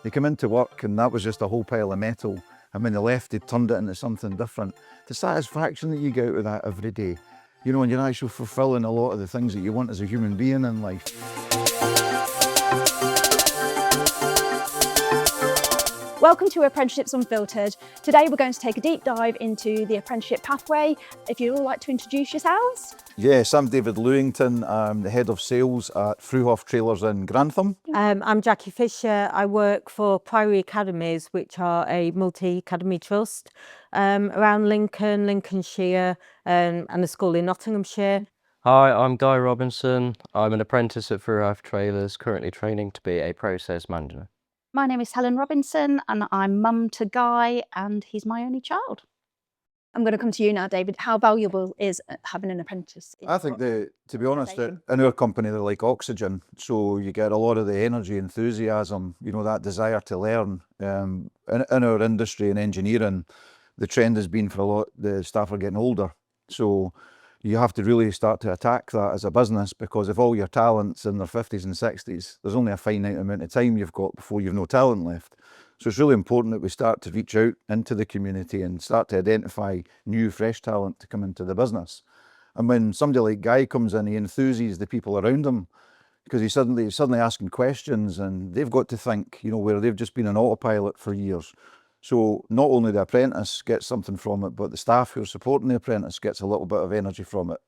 They come into work and that was just a whole pile of metal, and when they left, they turned it into something different. The satisfaction that you get out of that every day, you know, and you're actually fulfilling a lot of the things that you want as a human being in life. Welcome to Apprenticeships Unfiltered. Today we're going to take a deep dive into the apprenticeship pathway. If you'd all like to introduce yourselves. Yes, I'm David Lewington. I'm the head of sales at Fruehauf trailers in Grantham. I'm Jackie Fisher. I work for Priory Academies, which are a multi-academy trust around Lincoln, Lincolnshire and a school in Nottinghamshire. Hi, I'm Guy Robinson. I'm an apprentice at Fruehauf Trailers, currently training to be a process manager. My name is Helen Robinson and I'm mum to Guy and he's my only child. I'm going to come to you now, David. How valuable is having an apprentice? I think to be honest, in our company, they're like oxygen. So you get a lot of the energy, enthusiasm, you know, that desire to learn. In our industry and engineering, the trend has been for a lot, the staff are getting older. So you have to really start to attack that as a business, because if all your talent's in their 50s and 60s, there's only a finite amount of time you've got before you've no talent left. So it's really important that we start to reach out into the community and start to identify new, fresh talent to come into the business. And when somebody like Guy comes in, he enthuses the people around him, because he's suddenly asking questions, and they've got to think, you know, where they've just been an autopilot for years. So not only the apprentice gets something from it, but the staff who are supporting the apprentice gets a little bit of energy from it.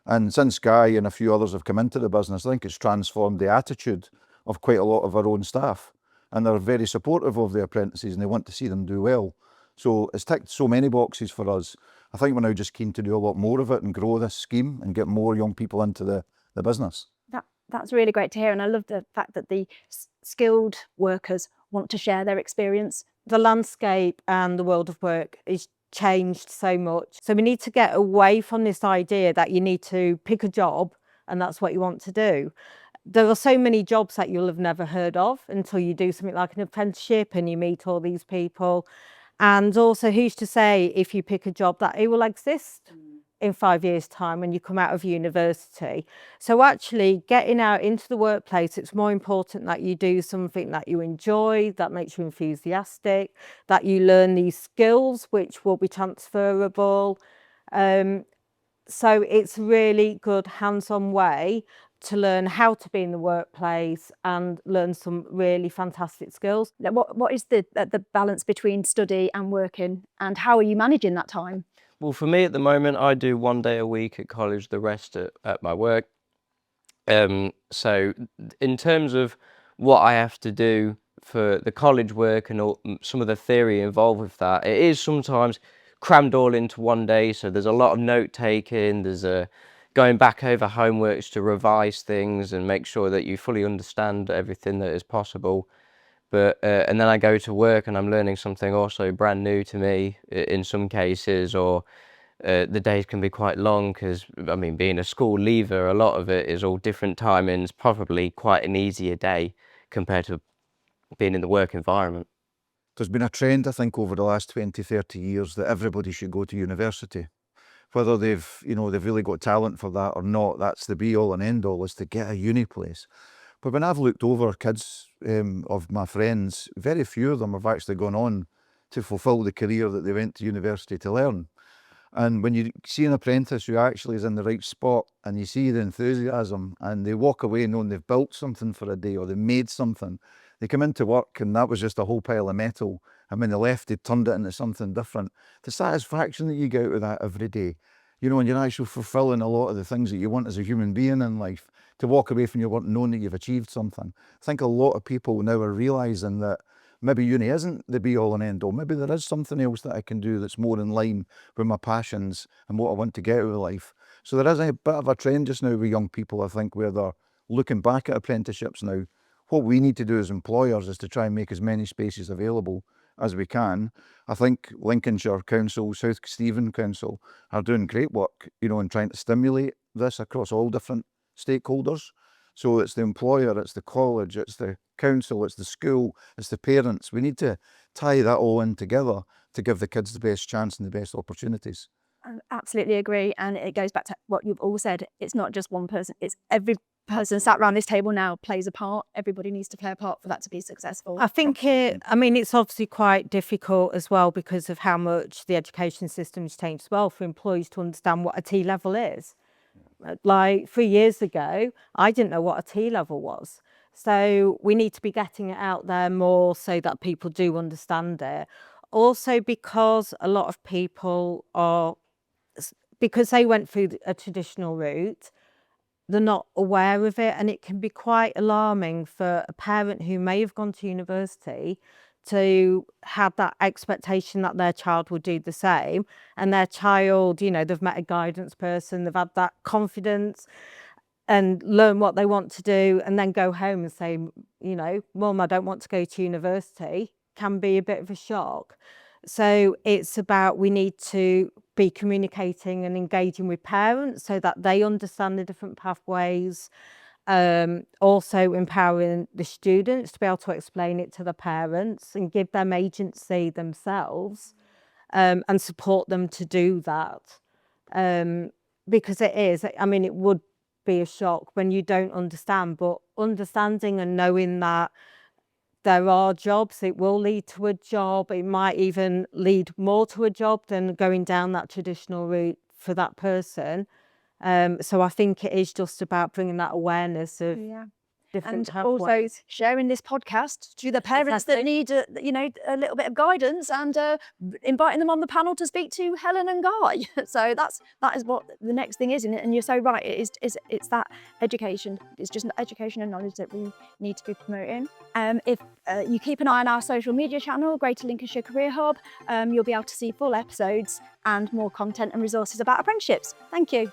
And since Guy and a few others have come into the business, I think it's transformed the attitude of quite a lot of our own staff. And they're very supportive of the apprentices and they want to see them do well. So it's ticked so many boxes for us. I think we're now just keen to do a lot more of it and grow this scheme and get more young people into the business. That's really great to hear, and I love the fact that the skilled workers want to share their experience. The landscape and the world of work is changed so much. So we need to get away from this idea that you need to pick a job and that's what you want to do. There are so many jobs that you'll have never heard of until you do something like an apprenticeship and you meet all these people. And also, who's to say if you pick a job that it will exist in 5 years' time when you come out of university? So actually getting out into the workplace, it's more important that you do something that you enjoy, that makes you enthusiastic, that you learn these skills which will be transferable. So it's really good hands-on way to learn how to be in the workplace and learn some really fantastic skills. What is the balance between study and working, and how are you managing that time? Well, for me at the moment, I do 1 day a week at college, the rest at my work. So in terms of what I have to do for the college work and some of the theory involved with that, it is sometimes crammed all into 1 day. So there's a lot of note taking, there's going back over homeworks to revise things and make sure that you fully understand everything that is possible. But and then I go to work and I'm learning something also brand new to me in some cases, or the days can be quite long because, I mean, being a school leaver, a lot of it is all different timings, probably quite an easier day compared to being in the work environment. There's been a trend, I think, over the last 20, 30 years that everybody should go to university. Whether they've really got talent for that or not, that's the be all and end all, is to get a uni place. But when I've looked over kids of my friends, very few of them have actually gone on to fulfil the career that they went to university to learn. And when you see an apprentice who actually is in the right spot and you see the enthusiasm and they walk away knowing they've built something for a day or they made something, they come into work and that was just a whole pile of metal, and when they left, they turned it into something different. The satisfaction that you get out of that every day, you know, and you're actually fulfilling a lot of the things that you want as a human being in life, to walk away from your work knowing that you've achieved something. I think a lot of people now are realising that maybe uni isn't the be all and end all. Maybe there is something else that I can do that's more in line with my passions and what I want to get out of life. So there is a bit of a trend just now with young people, I think, where they're looking back at apprenticeships now. What we need to do as employers is to try and make as many spaces available as we can. I think Lincolnshire Council, South Stephen Council are doing great work, you know, in trying to stimulate this across all different stakeholders. So it's the employer, it's the college, it's the council, it's the school, it's the parents. We need to tie that all in together to give the kids the best chance and the best opportunities. I absolutely agree, and it goes back to what you've all said. It's not just one person, it's every person sat around this table now plays a part. Everybody needs to play a part for that to be successful. I think it's obviously quite difficult as well because of how much the education system has changed as well for employees to understand what a T-level is. Like 3 years ago, I didn't know what a T-level was. So we need to be getting it out there more so that people do understand it. Also because a lot of people because they went through a traditional route, they're not aware of it, and it can be quite alarming for a parent who may have gone to university to have that expectation that their child will do the same, and their child, they've met a guidance person, they've had that confidence and learn what they want to do, and then go home and say, Mum, I don't want to go to university, can be a bit of a shock. So it's about, we need to be communicating and engaging with parents so that they understand the different pathways. Also empowering the students to be able to explain it to the parents and give them agency themselves, and support them to do that. Because it would be a shock when you don't understand, but understanding and knowing that there are jobs, it will lead to a job. It might even lead more to a job than going down that traditional route for that person. So I think it is just about bringing that awareness of different and also pathways. sharing this podcast to the parents that need a little bit of guidance, and inviting them on the panel to speak to Helen and Guy. So that is what the next thing is, and you're so right. It's that education. It's just education and knowledge that we need to be promoting. If you keep an eye on our social media channel, Greater Lincolnshire Career Hub, you'll be able to see full episodes and more content and resources about apprenticeships. Thank you.